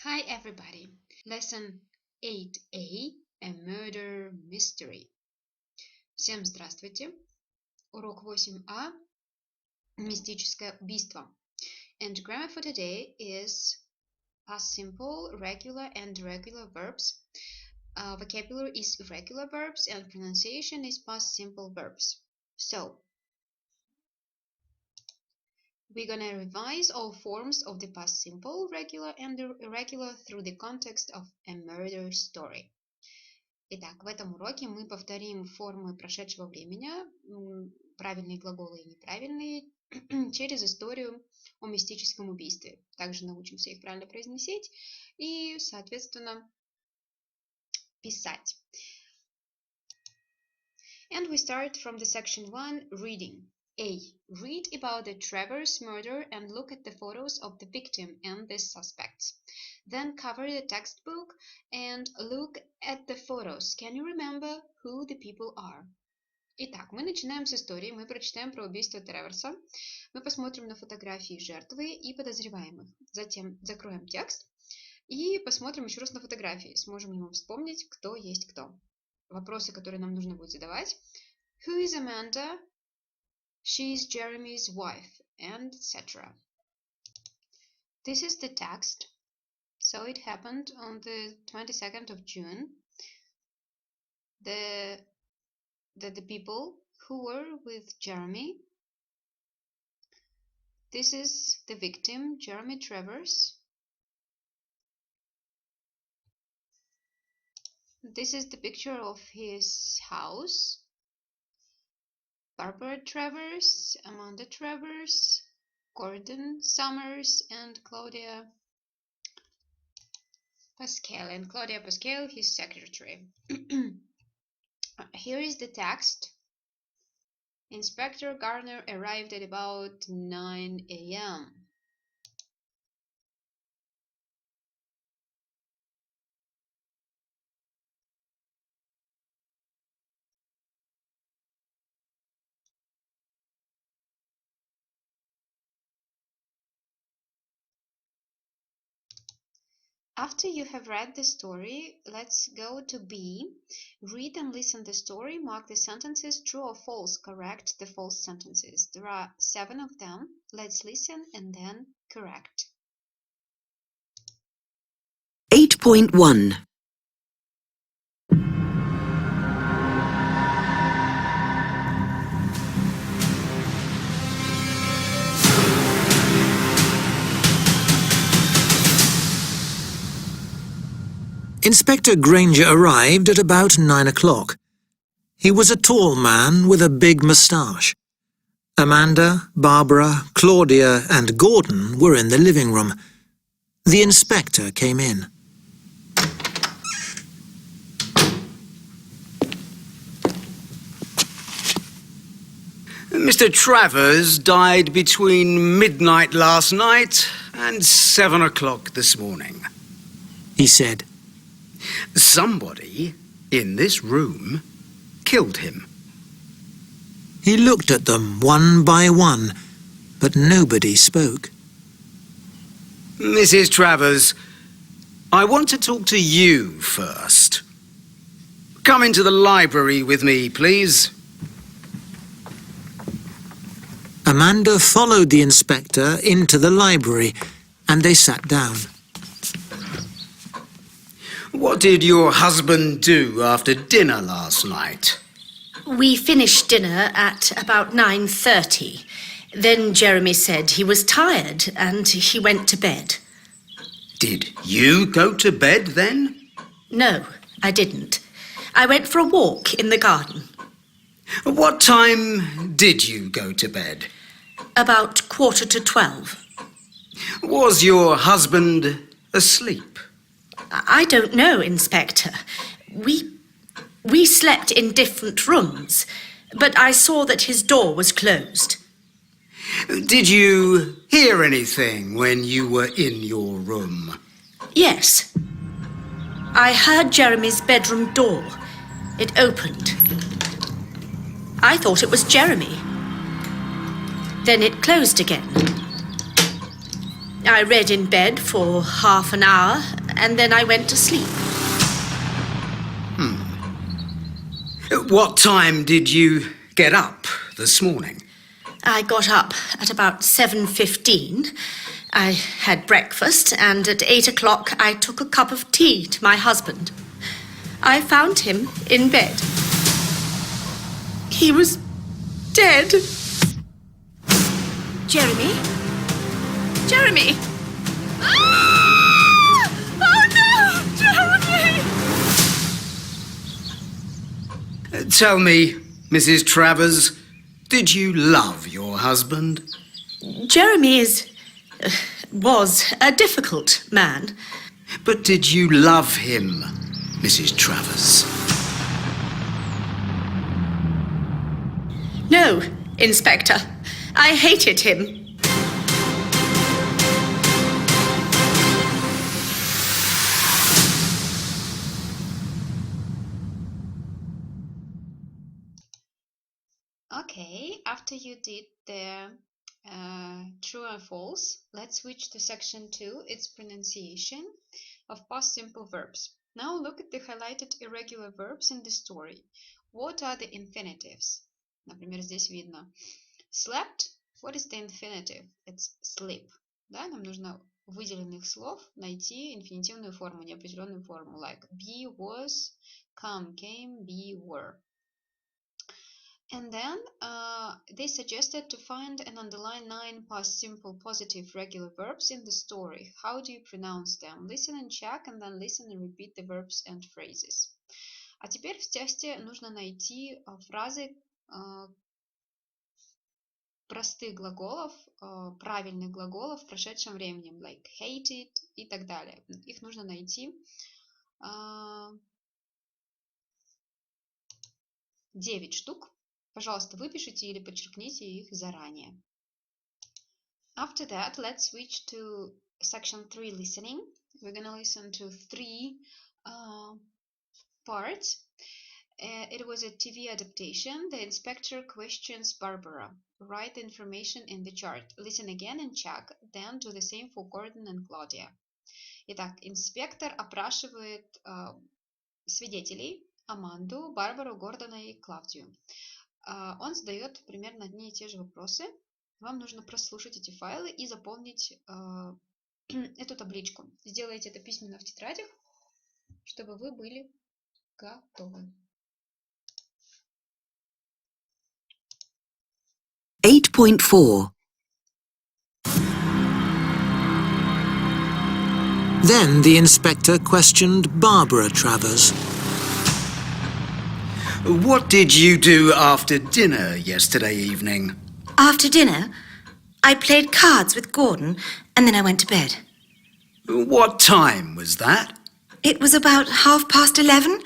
Hi everybody! Lesson 8A A Murder Mystery. Всем здравствуйте! Урок 8А Мистическое убийство. And grammar for today is past simple, regular and irregular verbs. Vocabulary is irregular verbs and pronunciation is past simple verbs. So, we're gonna revise all forms of the past simple, regular and irregular through the context of a murder story. Итак, в этом уроке мы повторим формы прошедшего времени, правильные глаголы и неправильные, через историю о мистическом убийстве. Также научимся их правильно произносить и, соответственно, писать. And we start from the section 1, reading. A. Read about the Travers murder and look at the photos of the victim and the suspects. Then cover the textbook and look at the photos. Can you remember who the people are? Итак, мы начинаем с истории. Мы прочитаем про убийство Треверса. Мы посмотрим на фотографии жертвы и подозреваемых. Затем закроем текст и посмотрим еще раз на фотографии. Сможем ли мы вспомнить, кто есть кто. Вопросы, которые нам нужно будет задавать. Who is Amanda? She's Jeremy's wife, and etc. This is the text. So it happened on the 22nd of June. The people who were with Jeremy. This is the victim, Jeremy Travers. This is the picture of his house. Barbara Travers, Amanda Travers, Gordon Summers, and Claudia Pascal. And Claudia Pascal, his secretary. Here is the text. Inspector Garner arrived at about 9 a.m. After you have read the story, let's go to B. Read and listen the story, mark the sentences true or false, correct the false sentences. There are 7 of them. Let's listen and then correct. 8.1 Inspector Granger arrived at about 9 o'clock. He was a tall man with a big moustache. Amanda, Barbara, Claudia and Gordon were in the living room. The inspector came in. Mr. Travers died between midnight last night and 7 o'clock this morning, He said. Somebody in this room killed him. He looked at them one by one, but nobody spoke. Mrs. Travers, I want to talk to you first. Come into the library with me, please. Amanda followed the inspector into the library, and they sat down. What did your husband do after dinner last night? We finished dinner at about 9:30. Then Jeremy said he was tired and he went to bed. Did you go to bed then? No, I didn't. I went for a walk in the garden. What time did you go to bed? About 11:45. Was your husband asleep? I don't know, Inspector. We slept in different rooms, but I saw that his door was closed. Did you hear anything when you were in your room? Yes. I heard Jeremy's bedroom door. It opened. I thought it was Jeremy. Then it closed again. I read in bed for half an hour, and then I went to sleep. What time did you get up this morning? I got up at about 7:15. I had breakfast, and at 8 o'clock I took a cup of tea to my husband. I found him in bed. He was dead. Jeremy? Jeremy! Ah! Oh no! Jeremy! Tell me, Mrs. Travers, did you love your husband? Jeremy was a difficult man. But did you love him, Mrs. Travers? No, Inspector. I hated him. Okay, after you did the true and false, let's switch to section 2, its pronunciation of past simple verbs. Now look at the highlighted irregular verbs in the story. What are the infinitives? Например, здесь видно. Slept. What is the infinitive? It's sleep. Да, нам нужно в выделенных слов найти инфинитивную форму, неопределенную форму. Like be, was, come, came, be, were. And then they suggested to find and underline 9 past simple positive regular verbs in the story. How do you pronounce them? Listen and check, and then listen and repeat the verbs and phrases. А теперь в тексте нужно найти фразы простых глаголов, правильных глаголов в прошедшем времени, like hated и так далее. Их нужно найти 9 штук. Пожалуйста, выпишите или подчеркните их заранее. After that, let's switch to section 3, listening. We're going to listen to 3 parts. It was a TV adaptation. The inspector questions Barbara. Write the information in the chart. Listen again and check. Then do the same for Gordon and Claudia. Итак, инспектор опрашивает свидетелей, Аманду, Барбару, Гордона и Клавдию. Он задает примерно одни и те же вопросы. Вам нужно прослушать эти файлы и заполнить эту табличку. Сделайте это письменно в тетрадях, чтобы вы были готовы. 8.4. Then the inspector questioned Barbara Travers. What did you do after dinner yesterday evening? After dinner, I played cards with Gordon and then I went to bed. What time was that? It was about 11:30.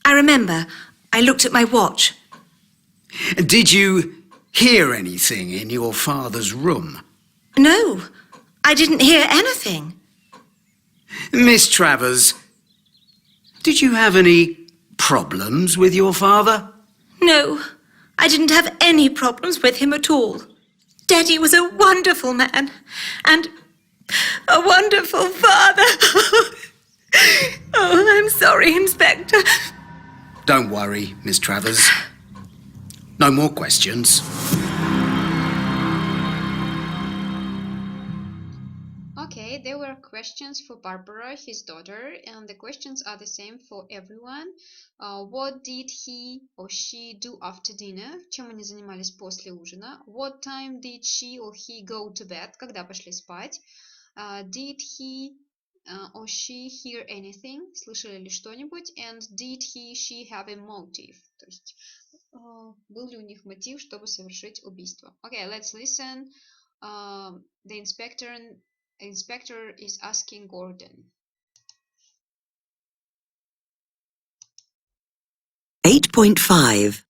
I remember. I looked at my watch. Did you hear anything in your father's room? No, I didn't hear anything. Miss Travers, did you have any problems with your father? No, I didn't have any problems with him at all. Daddy was a wonderful man and a wonderful father. Oh, I'm sorry, Inspector. Don't worry, Miss Travers. No more questions. Okay, there were questions for Barbara, his daughter, and the questions are the same for everyone. What did he or she do after dinner? Чем они занимались после ужина? What time did she or he go to bed? Когда пошли спать? Did he or she hear anything? Слышали ли что-нибудь? And did he, she have a motive? То есть, был ли у них мотив, чтобы совершить убийство? Okay, let's listen. The inspector is asking Gordon. 8.5.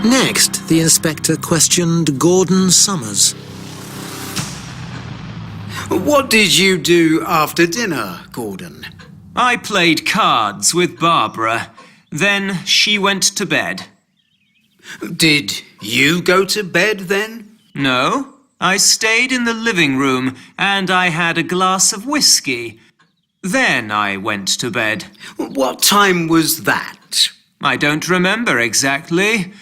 Next, the inspector questioned Gordon Summers. What did you do after dinner, Gordon? I played cards with Barbara. Then she went to bed. Did you go to bed then, No, I stayed in the living room and I had a glass of whiskey. Then I went to bed. What time was that? I don't remember exactly.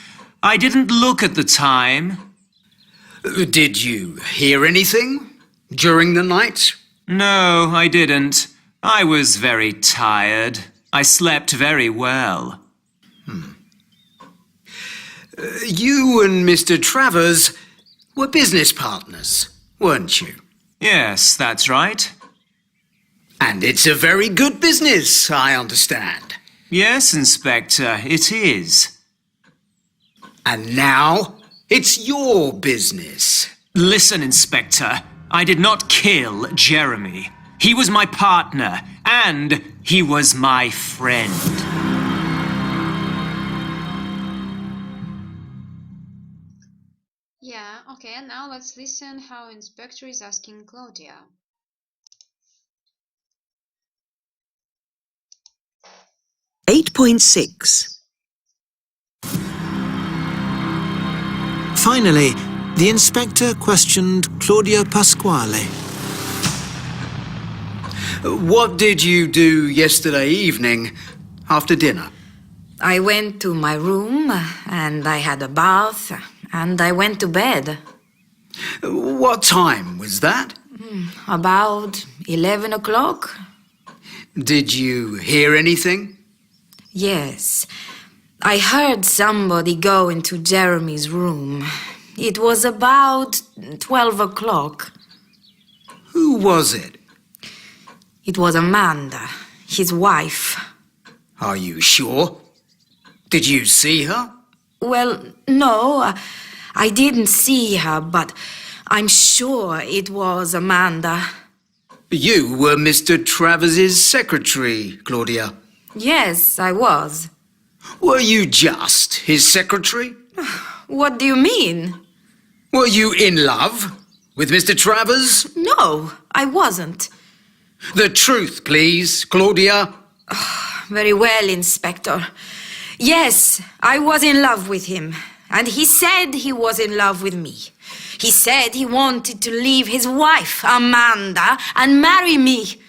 I didn't look at the time. Did you hear anything during the night? No, I didn't. I was very tired. I slept very well. You and Mr. Travers were business partners, weren't you? Yes, that's right. And it's a very good business, I understand. Yes, Inspector, it is. And now it's your business. Listen, Inspector, I did not kill Jeremy. He was my partner, and he was my friend. Yeah, okay, now let's listen how Inspector is asking Claudia. Eight point six. Finally, the inspector questioned Claudia Pasquale. What did you do yesterday evening after dinner? I went to my room and I had a bath and I went to bed. What time was that? About 11 o'clock? Did you hear anything? Yes. I heard somebody go into Jeremy's room. It was about 12 o'clock. Who was it? It was Amanda, his wife. Are you sure? Did you see her? Well, no, I didn't see her, but I'm sure it was Amanda. You were Mr. Travers's secretary, Claudia. Yes, I was. Were you just his secretary? What do you mean? Were you in love with Mr. Travers? No, I wasn't. The truth, please, Claudia. Very well, Inspector. Yes, I was in love with him, and he said he was in love with me. He said he wanted to leave his wife, Amanda, and marry me.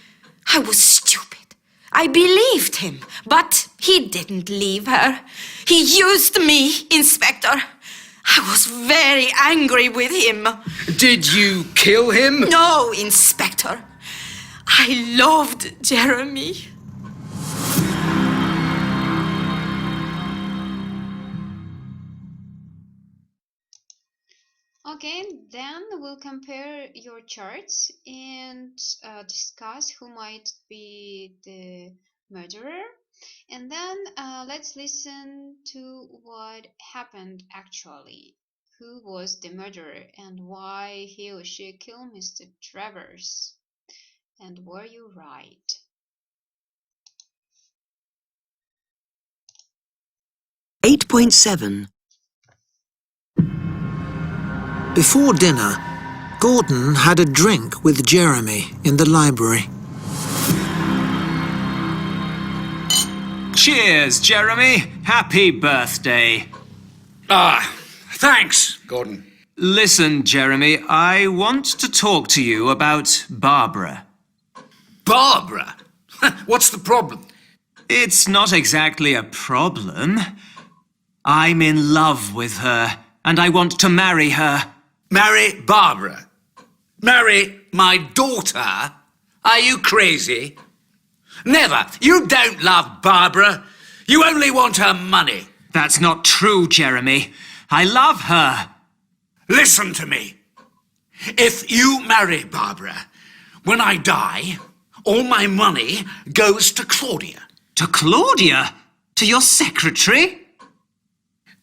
I was stupid. I believed him, but he didn't leave her. He used me, Inspector. I was very angry with him. Did you kill him? No, Inspector. I loved Jeremy. Okay, then we'll compare your charts and discuss who might be the murderer. And then let's listen to what happened actually. Who was the murderer and why he or she killed Mr. Travers? And were you right? Eight point seven. Before dinner, Gordon had a drink with Jeremy in the library. Cheers, Jeremy. Happy birthday. Thanks, Gordon. Listen, Jeremy, I want to talk to you about Barbara. Barbara? What's the problem? It's not exactly a problem. I'm in love with her, and I want to marry her. Marry Barbara? Marry my daughter? Are you crazy? Never. You don't love Barbara. You only want her money. That's not true, Jeremy. I love her. Listen to me. If you marry Barbara, when I die, all my money goes to Claudia. To Claudia? To your secretary?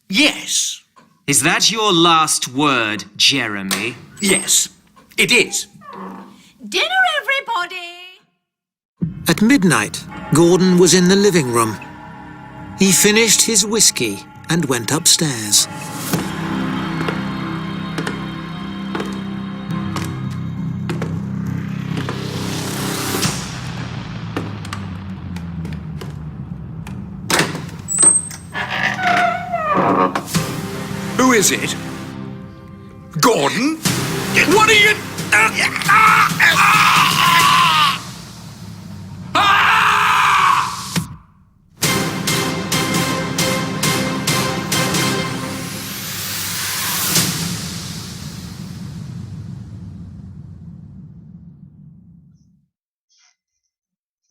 Yes. Is that your last word, Jeremy? Yes, it is. Dinner, everybody! At midnight, Gordon was in the living room. He finished his whiskey and went upstairs. Who is it? Gordon? What are you...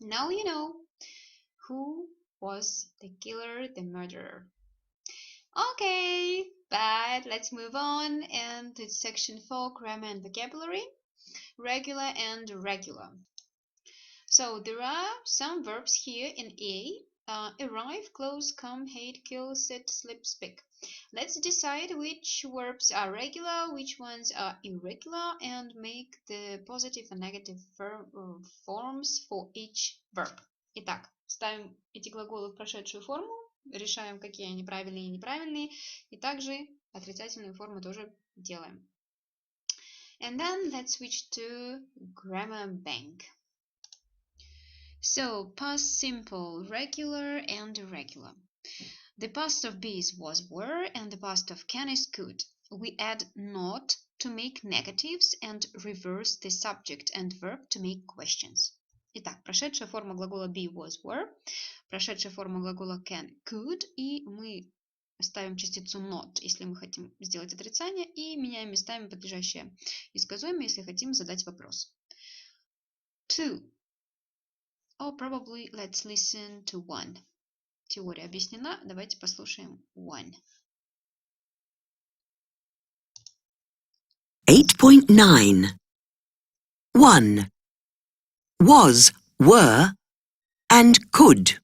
Now you know who was the killer, the murderer. Okay, but let's move on and to section 4, grammar and vocabulary, regular and irregular. So there are some verbs here in A. Arrive, close, come, hate, kill, sit, sleep, speak. Let's decide which verbs are regular, which ones are irregular, and make the positive and negative forms for each verb. Итак, ставим эти глаголы в прошедшую форму, решаем, какие они правильные и неправильные, и также отрицательные формы тоже делаем. And then let's switch to grammar bank. So, past simple, regular and irregular. The past of be is was were and the past of can is could. We add not to make negatives and reverse the subject and verb to make questions. Итак, прошедшая форма глагола be was were, прошедшая форма глагола can could, и мы ставим частицу not, если мы хотим сделать отрицание, и меняем местами подлежащее и сказуемое, если хотим задать вопрос. 2. Or probably let's listen to 1. Теория объяснена, давайте послушаем 1. 8.9. 1. Was, were, and could.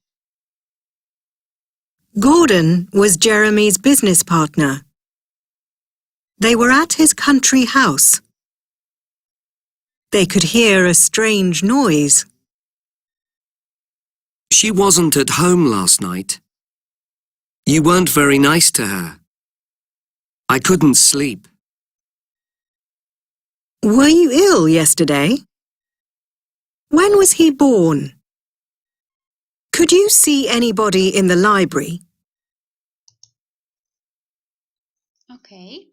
Gordon was Jeremy's business partner. They were at his country house. They could hear a strange noise. She wasn't at home last night. You weren't very nice to her. I couldn't sleep. Were you ill yesterday? When was he born? Could you see anybody in the library? Okay,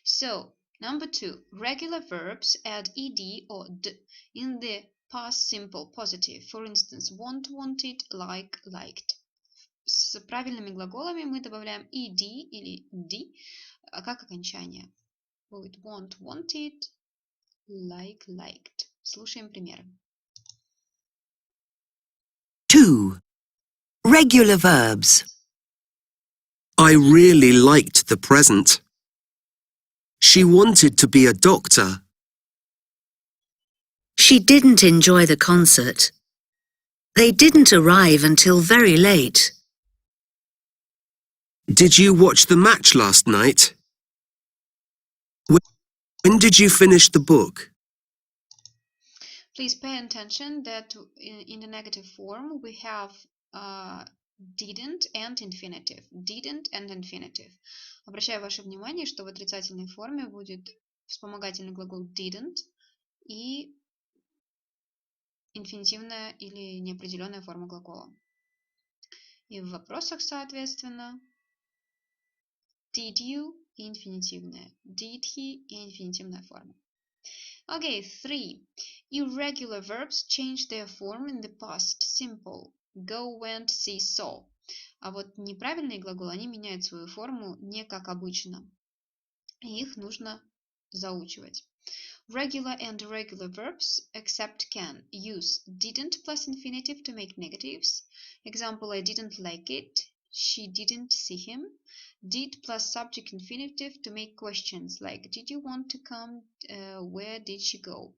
so number 2. Regular verbs add ed or d in the past simple positive. For instance, want, wanted, like, liked. С правильными глаголами мы добавляем ed или d как окончание. Будет want, wanted, like, liked. Слушаем примеры. 2. Regular verbs. I really liked the present. She wanted to be a doctor. She didn't enjoy the concert. They didn't arrive until very late. Did you watch the match last night? When did you finish the book? Please pay attention that in the negative form we have didn't and infinitive. Didn't and infinitive. Обращаю ваше внимание, что в отрицательной форме будет вспомогательный глагол didn't и инфинитивная или неопределенная форма глагола. И в вопросах, соответственно, did you и инфинитивная. Did he и инфинитивная форма. Okay, 3. Irregular verbs change their form in the past simple. Go, went, see, saw. А вот неправильные глаголы, они меняют свою форму не как обычно. И их нужно заучивать. Regular and irregular verbs, except can, use didn't plus infinitive to make negatives. Example, I didn't like it. She didn't see him. Did plus subject infinitive to make questions like did you want to come? Where did she go?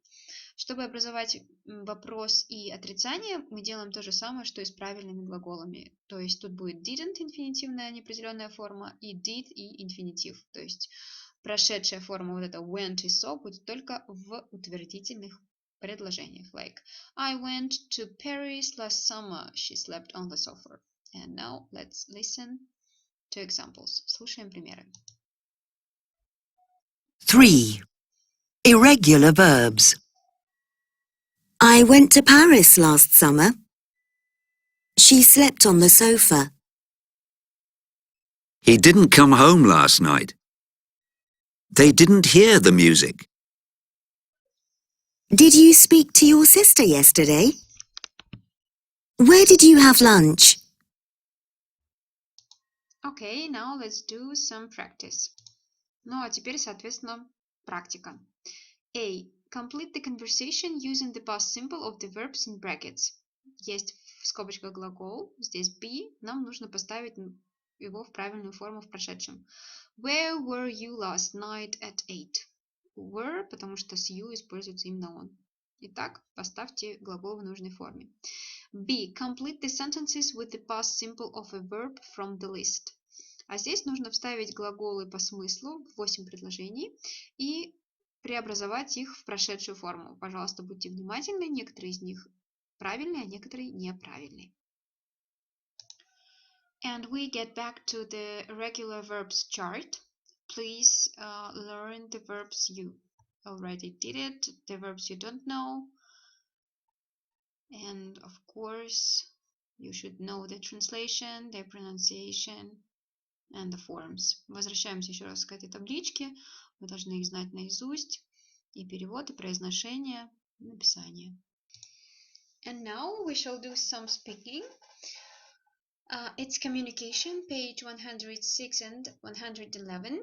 Чтобы образовать вопрос и отрицание, мы делаем то же самое, что и с правильными глаголами. То есть тут будет didn't инфинитивная неопределенная форма и did и инфинитив. То есть прошедшая форма вот эта went и saw будет только в утвердительных предложениях. Like I went to Paris last summer. She slept on the sofa. And now let's listen to examples. Слушаем примеры. 3. Irregular verbs. I went to Paris last summer. She slept on the sofa. He didn't come home last night. They didn't hear the music. Did you speak to your sister yesterday? Where did you have lunch? Okay, now let's do some practice. Ну а теперь, соответственно, практика. A. Complete the conversation using the past simple of the verbs in brackets. Есть в скобочках глагол, здесь be. Нам нужно поставить его в правильную форму в прошедшем. Where were you last night at 8? Were, потому что с you используется именно он. Итак, поставьте глагол в нужной форме. B. Complete the sentences with the past simple of a verb from the list. А здесь нужно вставить глаголы по смыслу в 8 предложений и преобразовать их в прошедшую форму. Пожалуйста, будьте внимательны, некоторые из них правильные, а некоторые неправильные. And we get back to the regular verbs chart. Please learn the verbs you already did it, the verbs you don't know. And of course, you should know the translation, the pronunciation, and the forms. Возвращаемся еще раз к этой табличке. Вы должны их знать наизусть. И перевод, и произношение, и написание. And now we shall do some speaking. It's communication, page 106 and 111.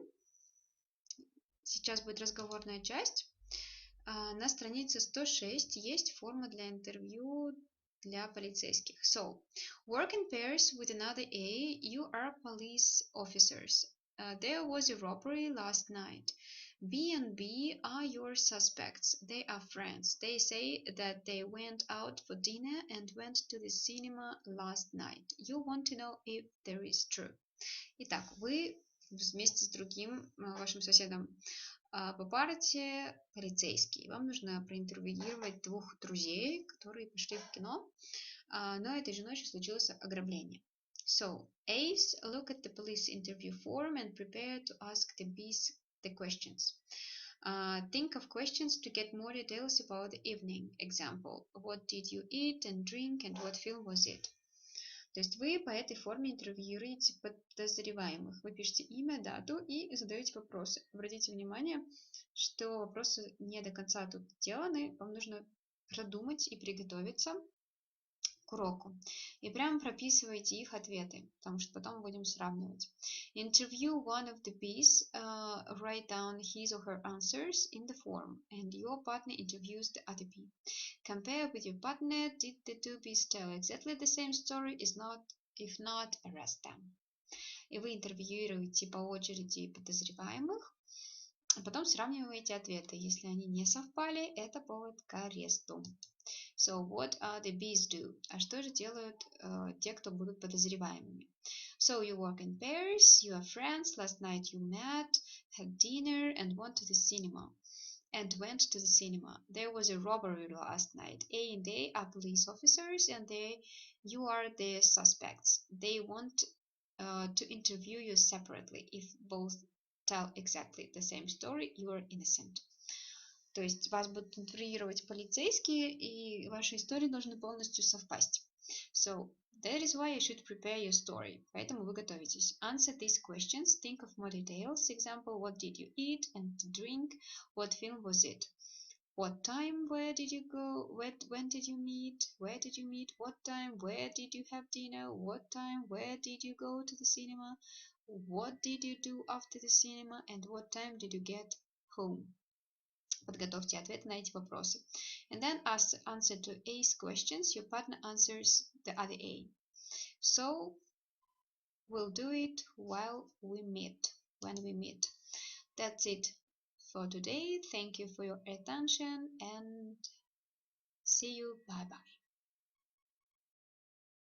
Сейчас будет разговорная часть. На странице 106 есть форма для интервью для полицейских. So, work in pairs with another A. You are police officers. There was a robbery last night. B and B are your suspects. They are friends. They say that they went out for dinner and went to the cinema last night. You want to know if there is true. Итак, вы вместе с другим вашим соседом по парте полицейский. Вам нужно проинтервьюировать двух друзей, которые пошли в кино, но этой же ночью случилось ограбление. So, A's look at the police interview form and prepare to ask the B's the questions. Think of questions to get more details about the evening. Example, what did you eat and drink and what film was it? То есть вы по этой форме интервьюируете подозреваемых. Вы пишете имя, дату и задаете вопросы. Обратите внимание, что вопросы не до конца тут сделаны. Вам нужно продумать и приготовиться к уроку. И прямо прописывайте их ответы, потому что потом будем сравнивать. Interview one of the B's, write down his or her answers in the form, and your partner interviews the other B. Compare with your partner, did the two B's tell exactly the same story? If not, arrest them. И вы интервьюируете по очереди подозреваемых, а потом сравниваете ответы. Если они не совпали, это повод к аресту. So, what are the B's do? А что же делают те, кто будут подозреваемыми? So, you work in pairs, you are friends, last night you met, had dinner and went to the cinema. There was a robbery last night. A and A are police officers and you are the suspects. They want to interview you separately. If both tell exactly the same story, you are innocent. То есть вас будут интервьюировать полицейские, и ваши истории должны полностью совпасть. So, that is why you should prepare your story. Поэтому вы готовитесь. Answer these questions. Think of more details. Example, what did you eat and drink? What film was it? What time? Where did you go? When did you meet? Where did you meet? What time? Where did you have dinner? What time? Where did you go to the cinema? What did you do after the cinema? And what time did you get home? Подготовьте ответы на эти вопросы. And then answer to A's questions. Your partner answers the other A. So, we'll do it when we meet. That's it for today. Thank you for your attention and see you. Bye-bye.